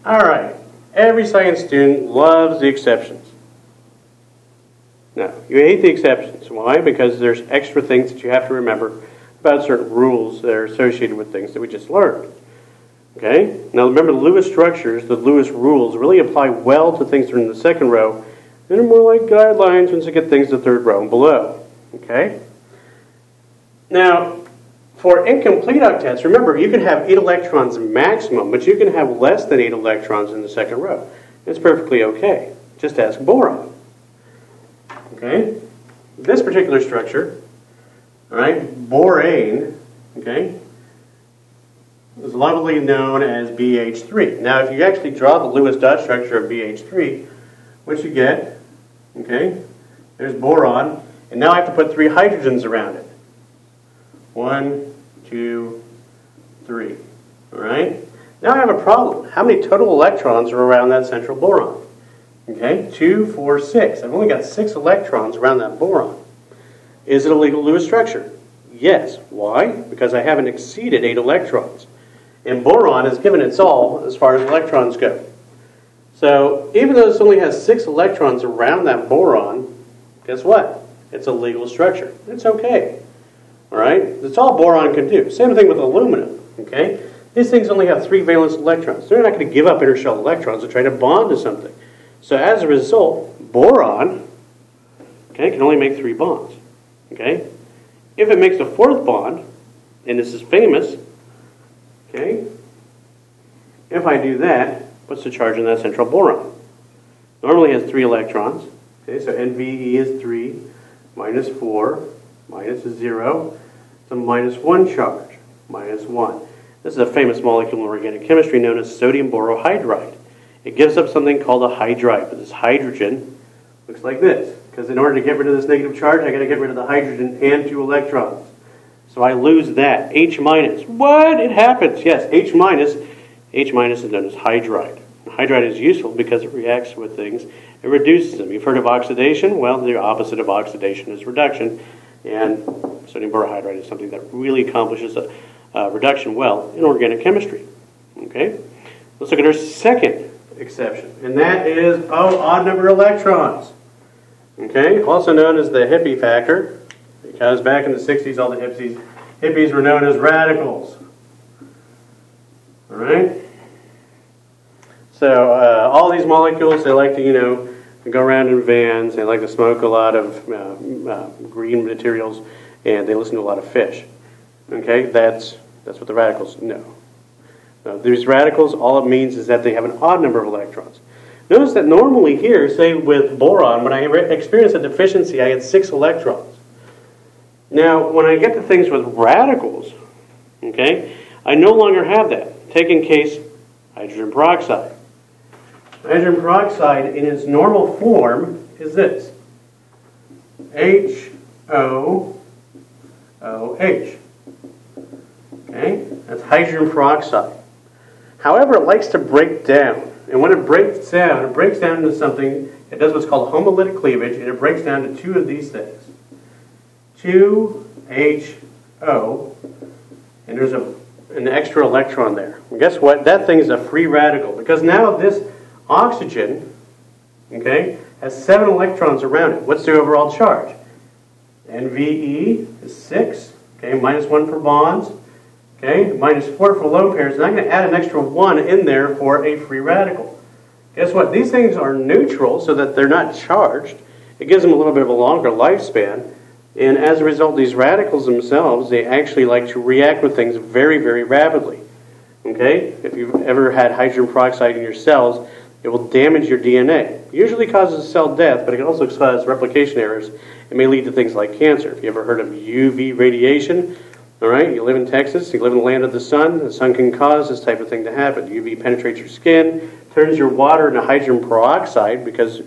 Alright, every science student loves the exceptions. No, you hate the exceptions. Why? Because there's extra things that you have to remember about certain rules that are associated with things that we just learned. Okay? Now remember, the Lewis structures, the Lewis rules, really apply well to things that are in the second row. They're more like guidelines once you get things to the third row and below. Okay? Now, for incomplete octets, remember, you can have 8 electrons maximum, but you can have less than 8 electrons in the second row. It's perfectly okay. Just ask boron. Okay? This particular structure, all right, borane, okay, is lovely known as BH3. Now, if you actually draw the Lewis dot structure of BH3, what you get, okay, there's boron, and now I have to put 3 hydrogens around it. 1, 2, 3. All right? Now I have a problem. How many total electrons are around that central boron? Okay, 2, 4, 6. I've only got 6 electrons around that boron. Is it a legal Lewis structure? Yes. Why? Because I haven't exceeded 8 electrons. And boron has given its all as far as electrons go. So even though this only has 6 electrons around that boron, guess what? It's a legal structure. It's okay. All right? That's all boron can do. Same thing with aluminum. Okay? These things only have 3 valence electrons. They're not going to give up inner shell electrons to try to bond to something. So as a result, boron, okay, can only make 3 bonds. Okay? If it makes a 4th bond, and this is famous, okay, if I do that, what's the charge in that central boron? Normally it has 3 electrons. Okay, so NVE is 3 minus 4 minus 0. It's a minus 1 charge, minus 1. This is a famous molecule in organic chemistry known as sodium borohydride. It gives up something called a hydride, but this hydrogen looks like this. Because in order to get rid of this negative charge, I got to get rid of the hydrogen and 2 electrons. So I lose that. H minus. What? It happens. Yes, H minus. H minus is known as hydride. Hydride is useful because it reacts with things. It reduces them. You've heard of oxidation? Well, the opposite of oxidation is reduction. And sodium borohydride is something that really accomplishes a reduction well in organic chemistry. Okay? Let's look at our second exception. And that is, odd number electrons. Okay? Also known as the hippie factor. Because back in the 60s, all the hippies were known as radicals. All right? So all these molecules, they like to, go around in vans. They like to smoke a lot of green materials, and they listen to a lot of fish. Okay? That's what the radicals know. Now, these radicals, all it means is that they have an odd number of electrons. Notice that normally here, say with boron, when I experience a deficiency, I get 6 electrons. Now, when I get to things with radicals, okay, I no longer have that. Take in case hydrogen peroxide. Hydrogen peroxide in its normal form is this. HOOH. Okay, that's hydrogen peroxide. However, it likes to break down. And when it breaks down into something, it does what's called homolytic cleavage, and it breaks down to 2 of these things. 2HO, and there's an extra electron there. And guess what? That thing is a free radical, because now this oxygen, okay, has 7 electrons around it. What's the overall charge? NVE is 6, okay, minus 1 for bonds, okay, minus 4 for lone pairs, and I'm going to add an extra 1 in there for a free radical. Guess what? These things are neutral so that they're not charged. It gives them a little bit of a longer lifespan. And as a result, these radicals themselves, they actually like to react with things very, very rapidly. Okay? If you've ever had hydrogen peroxide in your cells, it will damage your DNA. It usually causes cell death, but it can also cause replication errors. It may lead to things like cancer. If you ever heard of UV radiation, all right, you live in Texas, you live in the land of the sun can cause this type of thing to happen. UV penetrates your skin, turns your water into hydrogen peroxide, because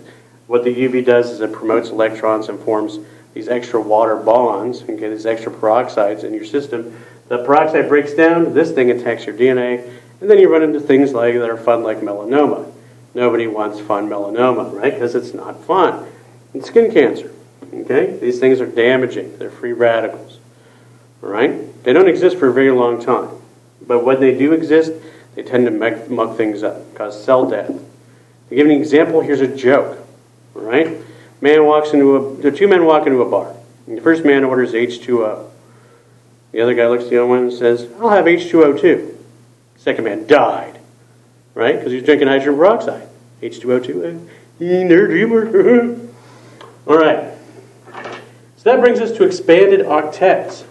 what the UV does is it promotes electrons and forms these extra water bonds, okay, these extra peroxides in your system. The peroxide breaks down, this thing attacks your DNA, and then you run into things like that are fun, like melanoma. Nobody wants fun melanoma, right? Because it's not fun. It's skin cancer, okay? These things are damaging. They're free radicals, all right? They don't exist for a very long time. But when they do exist, They tend to muck things up, cause cell death. To give an example, here's a joke. All right, two men walk into a bar. And the first man orders H2O. The other guy looks at the other one and says, "I'll have H2O too." Second man died, right? Because he was drinking hydrogen peroxide. H2O too. Nerd humor. All right. So that brings us to expanded octets.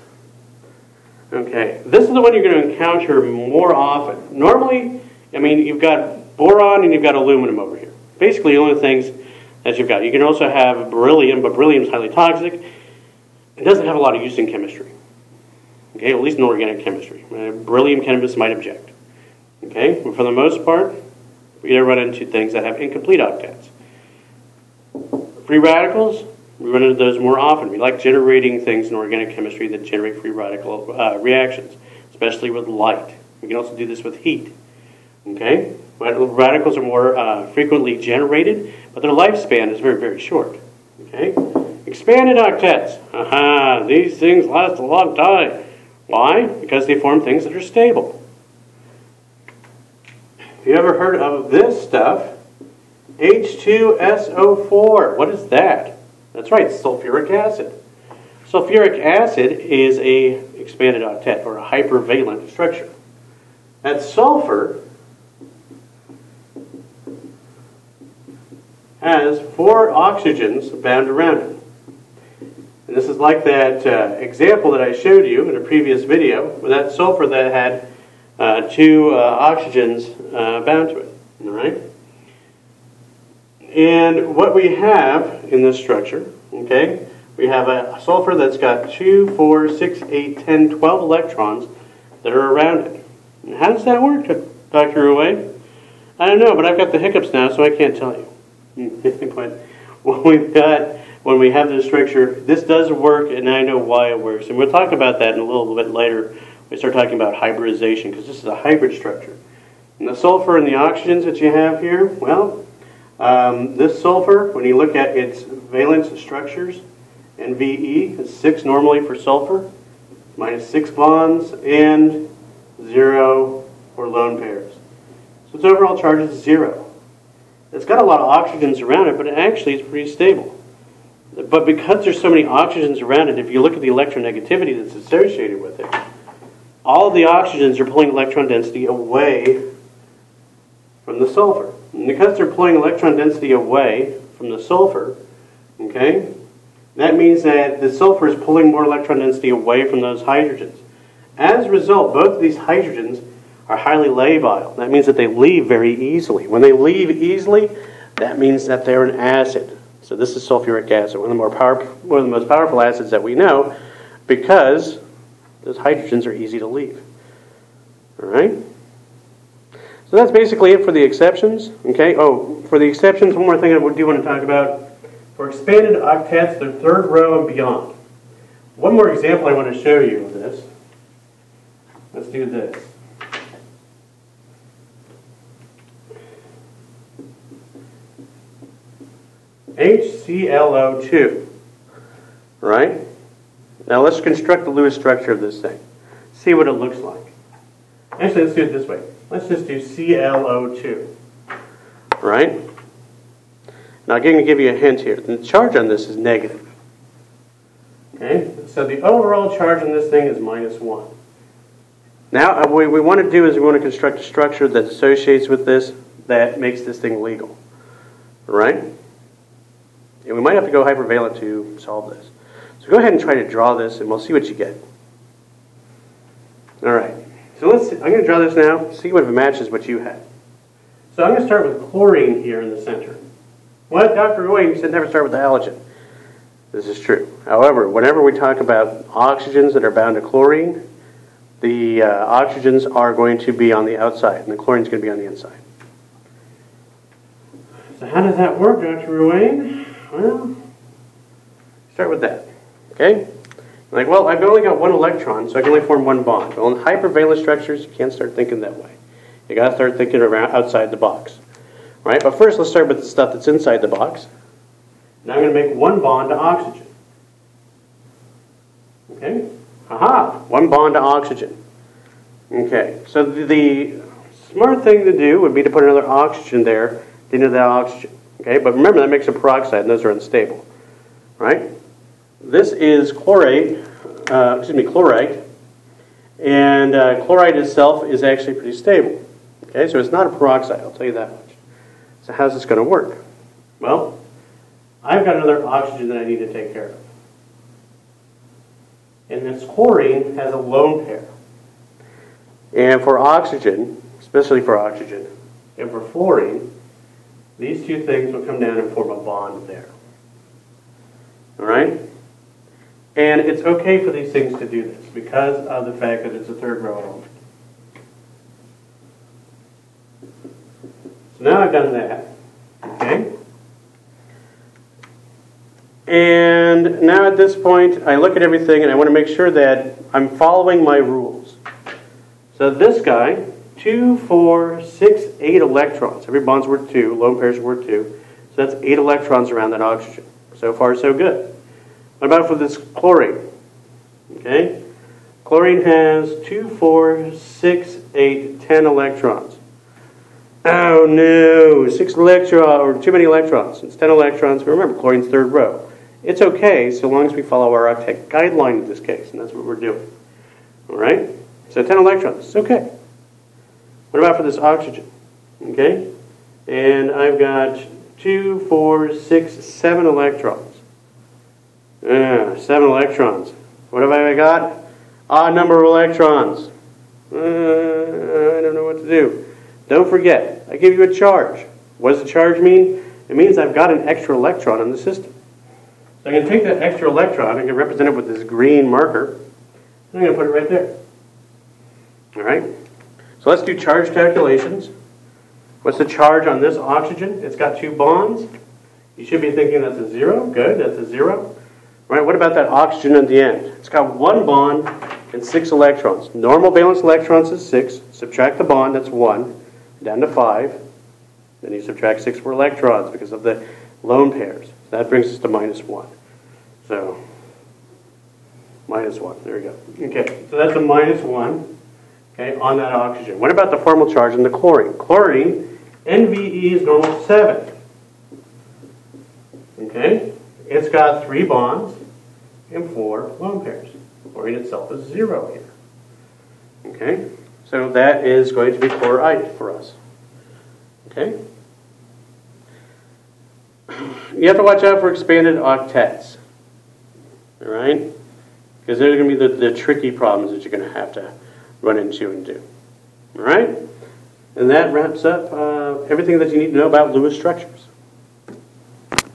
Okay, this is the one you're going to encounter more often. Normally, you've got boron and you've got aluminum over here. Basically, the only things that you've got. You can also have beryllium, but beryllium is highly toxic. It doesn't have a lot of use in chemistry. Okay, at least in organic chemistry. Beryllium chemists might object. Okay, but for the most part, we're going to run into things that have incomplete octets. Free radicals, we run into those more often. We like generating things in organic chemistry that generate free radical reactions, especially with light. We can also do this with heat. Okay, radicals are more frequently generated, but their lifespan is very, very short. Okay, expanded octets. Aha, these things last a long time. Why? Because they form things that are stable. Have you ever heard of this stuff? H2SO4. What is that? That's right, sulfuric acid. Sulfuric acid is an expanded octet, or a hypervalent structure. That sulfur has 4 oxygens bound around it. And this is like that example that I showed you in a previous video, with that sulfur that had 2 oxygens bound to it. All right? And what we have in this structure, okay, we have a sulfur that's got 2, 4, 6, 8, 10, 12 electrons that are around it. And how does that work, Dr. Ruway? I don't know, but I've got the hiccups now, so I can't tell you. But when we have this structure, this does work, and I know why it works. And we'll talk about that in a little bit later. We start talking about hybridization, because this is a hybrid structure. And the sulfur and the oxygens that you have here, well, this sulfur, when you look at its valence structures, NVE is 6 normally for sulfur, minus 6 bonds, and 0 for lone pairs. So its overall charge is 0. It's got a lot of oxygens around it, but it actually is pretty stable. But because there's so many oxygens around it, if you look at the electronegativity that's associated with it, all of the oxygens are pulling electron density away from the sulfur. And because they're pulling electron density away from the sulfur, okay, that means that the sulfur is pulling more electron density away from those hydrogens. As a result, both of these hydrogens are highly labile. That means that they leave very easily. When they leave easily, that means that they're an acid. So this is sulfuric acid, one of the most powerful acids that we know, because those hydrogens are easy to leave. All right? So that's basically it for the exceptions. Okay. Oh, for the exceptions, one more thing I do want to talk about. For expanded octets, the 3rd row and beyond. One more example I want to show you of this. Let's do this. HClO2. Right? Now let's construct the Lewis structure of this thing. See what it looks like. Actually, let's do it this way. Let's just do ClO2. Right? Now I'm going to give you a hint here. The charge on this is negative. Okay? So the overall charge on this thing is -1. Now what we want to do is we want to construct a structure that associates with this that makes this thing legal. Right? And we might have to go hypervalent to solve this. So go ahead and try to draw this, and we'll see what you get. All right. So I'm going to draw this now, see if it matches what you had. So I'm going to start with chlorine here in the center. What? Dr. Roy said never start with the halogen. This is true. However, whenever we talk about oxygens that are bound to chlorine, the oxygens are going to be on the outside, and the chlorine is going to be on the inside. So how does that work, Dr. Ruane? Well, start with that. Okay? Like, well, I've only got 1 electron, so I can only form 1 bond. Well, in hypervalent structures, you can't start thinking that way. You got to start thinking around outside the box. Right? But first, let's start with the stuff that's inside the box. Now I'm going to make 1 bond to oxygen. Okay? Aha! 1 bond to oxygen. Okay. So the Smart thing to do would be to put another oxygen there at the end of that oxygen. Okay, but remember that makes a peroxide, and those are unstable, right? This is chloride, and chloride itself is actually pretty stable. Okay, so it's not a peroxide, I'll tell you that much. So how's this going to work? Well, I've got another oxygen that I need to take care of. And this chlorine has a lone pair. And for oxygen, especially for oxygen, and for fluorine, these two things will come down and form a bond there. All right? And it's okay for these things to do this because of the fact that it's a third row element. So now I've done that. Okay? And now at this point, I look at everything and I want to make sure that I'm following my rules. So this guy, 2, 4, 6, 8 electrons. Every bond's worth 2, lone pairs are worth 2. So that's 8 electrons around that oxygen. So far, so good. What about for this chlorine? Okay? Chlorine has 2, 4, 6, 8, 10 electrons. Oh no, 6 electrons, or too many electrons. It's 10 electrons. Remember, chlorine's third row. It's okay so long as we follow our Octet guideline in this case, and that's what we're doing. All right? So 10 electrons, it's okay. What about for this oxygen? Okay? And I've got 2, 4, 6, 7 electrons. 7 electrons. What have I got? Odd number of electrons. I don't know what to do. Don't forget, I give you a charge. What does the charge mean? It means I've got an extra electron in the system. So I'm going to take that extra electron, I'm going to represent it with this green marker, and I'm going to put it right there. All right? So let's do charge calculations. What's the charge on this oxygen? It's got 2 bonds. You should be thinking that's a 0. Good, that's a 0. All right, what about that oxygen at the end? It's got 1 bond and 6 electrons. Normal valence electrons is 6. Subtract the bond, that's 1. Down to 5. Then you subtract 6 for electrons because of the lone pairs. That brings us to -1. So, -1. There we go. Okay, so that's a -1, okay, on that oxygen. What about the formal charge in the chlorine? Chlorine, NVE is normal 7. Okay? It's got 3 bonds and 4 lone pairs. Chlorine itself is 0 here. Okay? So that is going to be chloride for us. Okay? You have to watch out for expanded octets. All right? Because they're going to be the tricky problems that you're going to have to run into and do. All right? And that wraps up everything that you need to know about Lewis structures.